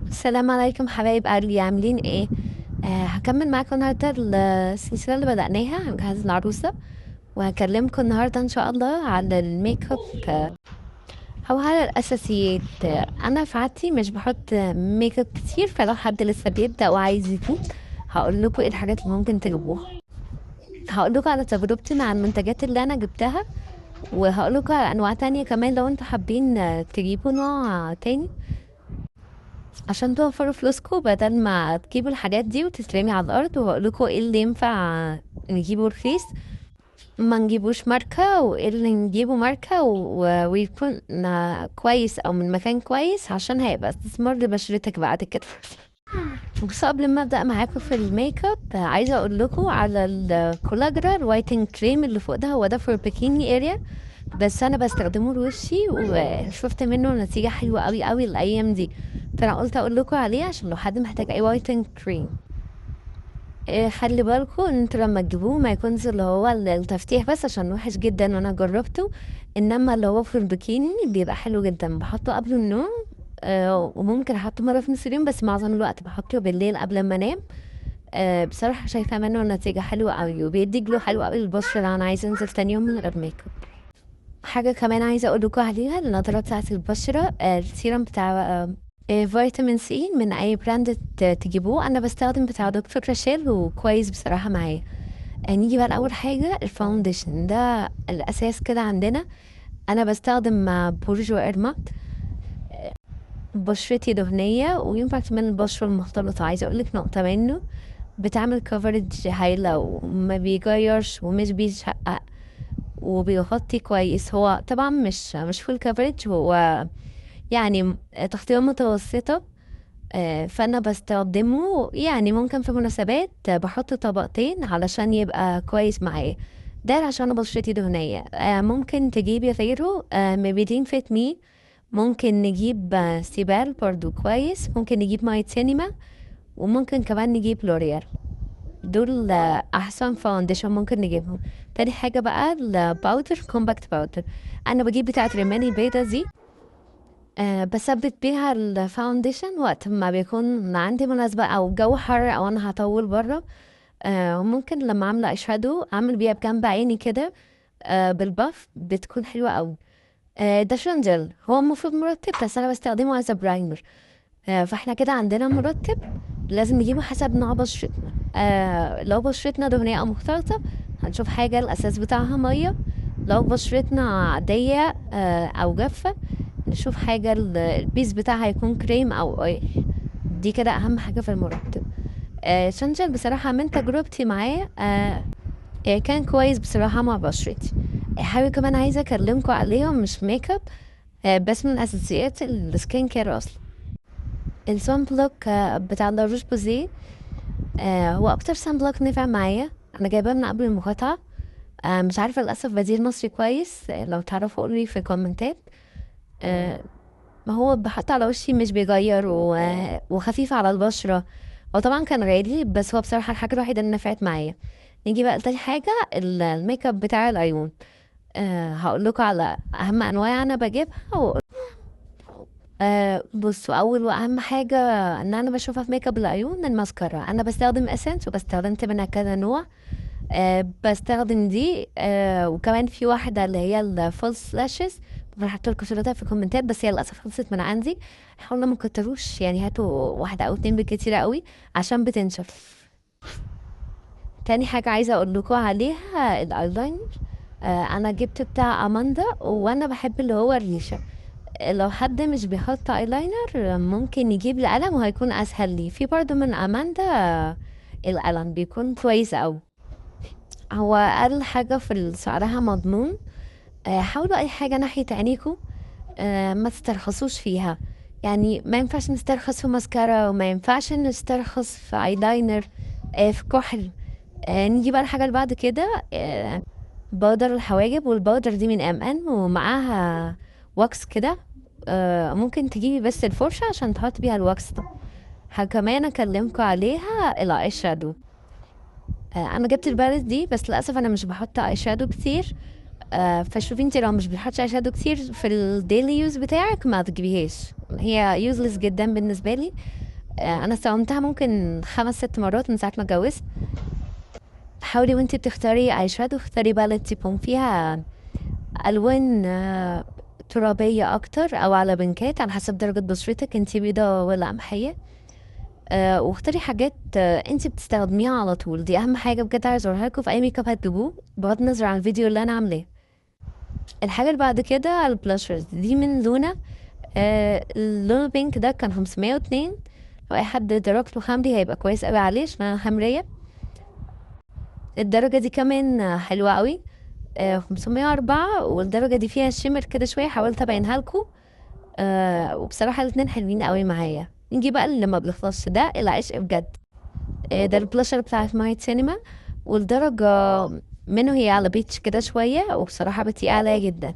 السلام عليكم حبايب قلبي، عاملين ايه؟ هكمل معاكم النهارده السلسلة اللي بدأناها عن جهاز العروسة، وهكلمكم النهارده ان شاء الله على الميك اب او على الاساسيات. انا في عادتي مش بحط ميك اب كتير، فلو حد لسه بيبدأ وعايز يفوت هقول لكم ايه الحاجات اللي ممكن تجيبوها. هقول لكم على تجربتي مع المنتجات اللي انا جبتها، وهقول لكم على انواع تانية كمان لو انتوا حابين تجيبوا نوع تاني عشان توفروا فلوسكم بدل ما تجيبوا الحاجات دي وتترمي على الأرض. وهقولكوا ايه اللي ينفع نجيبه رخيص ما نجيبوش ماركة، وايه اللي نجيبه ماركة ويكون كويس او من مكان كويس عشان هيبقى استثمار لبشرتك بعد كده. بس قبل ما ابدا معاكم في الميك اب عايزه اقول لكم على الكولاجرا الوايتنج كريم اللي فوق ده. هو ده فور بيكيني اريا، بس انا بستخدمه لوشي وشفت منه نتيجة حلوة قوي قوي الايام دي، فانا قلت اقول لكم عليه عشان لو حد محتاج اي وايتنج كريم. خلي بالكم ان انتوا لما تجيبوه ما يكونش اللي هو التفتيح بس عشان وحش جدا وانا جربته، انما اللي هو في البikini بيبقى حلو جدا. بحطه قبل النوم، وممكن احطه مره في نص اليوم، بس معظم الوقت بحطه بالليل قبل ما انام. بصراحه شايفه منه نتيجه حلوه قوي وبيدي جلو حلو قوي للبشره لو انا عايزه انزل تاني يوم من غير ميك اب. حاجة كمان عايزة أقول لكم عليها النضارة بتاعة البشرة، السيرم بتاع فيتامين سي من أي براند تجيبوه. أنا بستخدم بتاع دكتور راشيل وكويس بصراحة معايا. نيجي بقى لأول حاجة الفاونديشن، ده الأساس كده عندنا. أنا بستخدم بورجو إرما. بشرتي دهنية وينفع كمان البشرة المختلطة. عايزة أقولك نقطة منه بتعمل كفرج هايلة وما بيغيرش ومش بيشقق وبيغطي كويس. هو طبعا مش فول كفرج، هو يعني تغطية متوسطة. فأنا بستخدمه يعني ممكن في مناسبات بحط طبقتين علشان يبقى كويس معايا. ده عشان أنا بشرتي دهنية. ممكن تجيبي غيره، ميبيدين فيت مي. ممكن نجيب سيبال برضو كويس. ممكن نجيب مايت سينما، وممكن كمان نجيب لوريال. دول احسن فاونديشن ممكن نجيبهم. تاني حاجة بقى الباودر، كومباكت باودر. انا بجيب بتاعة ريماني البيضة دي. بثبت بيها الفاونديشن وقت ما بيكون عندي مناسبة او جو حر او انا هطول بره. وممكن لما عاملة اي شادو اعمل بيها بجنب عيني كده. بالباف بتكون حلوة قوي. ده شنجل هو المفروض مرطب بس انا بستخدمه از برايمر. فاحنا كده عندنا مرطب لازم نجيبه حسب نوع بشرتنا. لو بشرتنا دهنية أو مختلطة هنشوف حاجة الأساس بتاعها مية. لو بشرتنا عادية أو جافة نشوف حاجة البيز بتاعها يكون كريم أو أويل. دي كده أهم حاجة في المرطب. شنجل بصراحة من تجربتي معاه كان كويس بصراحة مع بشرتي. حاجة كمان عايزة أكلمكم عليهم مش ميك اب، بس من أساسيات السكين كير أصلا. الصن بلوك بتاع لاروش بوزيه. هو اكتر صن بلوك نفع معايا. انا جايباه من قبل المقاطعه. مش عارفه للاسف بديل مصري كويس. لو تعرفوا قولي في الكومنتات. آه ما هو بحط على وشي مش بيغير وخفيف على البشره. هو طبعا كان غالي بس هو بصراحه الحاجه الوحيده اللي نفعت معايا. نيجي بقى لتاني حاجه الميك اب بتاع العيون. هقول لكم على اهم انواع انا بجيبها بصوا، اول واهم حاجه ان انا بشوفها في ميك اب العيون الماسكارا. انا بستخدم اسنس وبستخدمت منها كذا نوع. بستخدم دي. وكمان في واحده اللي هي الفولس لاشز. هحط لكم صورتها في الكومنتات بس هي للاسف خلصت من عندي. حاولنا ما كتروش يعني، هاتوا واحده او اتنين بالكتير قوي عشان بتنشف. تاني حاجه عايزه اقول لكم عليها الايلاينر. انا جبت بتاع اماندا وانا بحب اللي هو الريشه. لو حد مش بيحط ايلاينر ممكن يجيب القلم وهيكون اسهل لي. في برضو من اماندا القلم بيكون كويس اوي. هو اقل حاجة في سعرها مضمون. حاولوا اي حاجة ناحية عينيكوا. ما تسترخصوش فيها. يعني ما ينفعش نسترخص في ماسكارا وما ينفعش نسترخص في ايلاينر. في كحل. نيجي بقى الحاجة اللي بعد كده. بودر الحواجب، والبودر دي من ام ان ومعاها واكس كده. ممكن تجيبي بس الفرشة عشان تحط بيها الواكس ده. حاجة كمان اكلمكم عليها الاي شادو. انا جبت البالت دي بس للاسف انا مش بحط اي شادو كتير. فشوفي انت لو مش بتحطي اي شادو كتير في الديلي يوز بتاعك ما تجيبيهاش، هي يوزلس جدا بالنسبه لي. انا استخدمتها ممكن 5 6 مرات من ساعه ما اتجوزت. حاولي وانت بتختاري اي شادو اختاري باليت تكون فيها الوان ترابيه اكتر او على بنكات على حسب درجه بشرتك، انت بيضه ولا قمحيه. واختاري حاجات انت بتستخدميها على طول، دي اهم حاجه بجد عايزه اقولها لكم في اي ميك اب هتجيبوه بغض النظر عن الفيديو اللي انا عاملاه. الحاجه اللي بعد كده البلاشرز دي من لونا. اللون البينك ده كان 502، لو اي حد درجته حمري هيبقى كويس قوي عليه عشان انا حمريه. الدرجه دي كمان حلوه قوي، 504، والدرجه دي فيها شimmer كده شويه، حاولت ابينها لكم. وبصراحه الاتنين حلوين قوي معايا. نيجي بقى اللي ما بيخلصش ده العشق بجد. ده البلاشر بتاعت مايت سينما، والدرجة منه هي على بيتش كده شوية، وبصراحة بتقيل عليا جدا.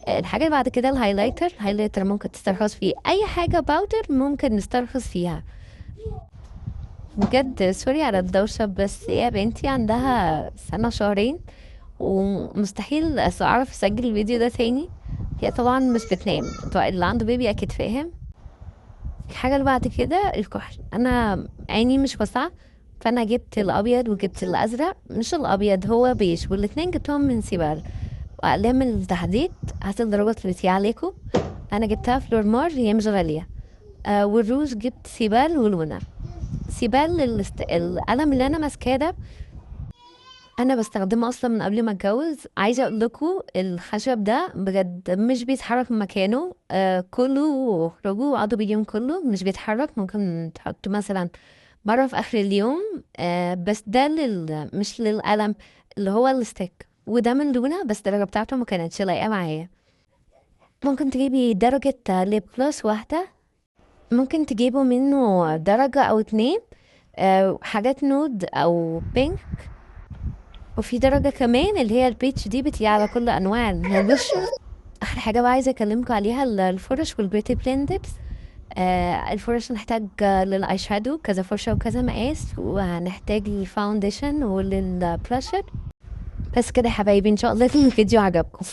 الحاجة اللي بعد كده الهايلايتر ممكن تسترخص فيه، أي حاجة باودر ممكن نسترخص فيها. بجد سوري على الدوشة، بس يا بنتي عندها سنة شهرين ومستحيل أعرف أسجل الفيديو ده تاني. هي طبعا مش بتنام، اللي عنده بيبي أكيد فاهم. الحاجة اللي بعد كده الكحل، أنا عيني مش واسعة، فأنا جبت الأبيض وجبت الأزرق، مش الأبيض هو بيج، والاتنين جبتهم من سيبال. وأقلام التحديد هسيب درجات اللي عليكم، أنا جبتها فلورمار هي مش غالية. والروج جبت سيبال ولونا. سيبال القلم اللي أنا ماسكاه ده انا بستخدمه اصلا من قبل ما اتجوز. عايزه اقول لكم الخشب ده بجد مش بيتحرك من مكانه، كله واخرجوا وقعدوا باليوم كله مش بيتحرك، ممكن تحطه مثلا مره في اخر اليوم. بس ده مش للقلم، اللي هو الستيك، وده من لونه بس الدرجه بتاعته ما كانتش لايقه معايا. ممكن تجيبي درجه ليب بلس واحده، ممكن تجيبوا منه درجه او اتنين، حاجات نود او بينك. وفي درجة كمان اللي هي البيتش دي بتيجي على كل أنواع البشرة. آخر حاجة بقى عايزة أكلمكم عليها الفرش والبيوتي بلندرز. الفرش نحتاج للآي شادو كذا فرشة وكذا مقاس، وهنحتاج للفاونديشن وللبلاشر. بس كده يا حبايبي، إن شاء الله يكون الفيديو عجبكم.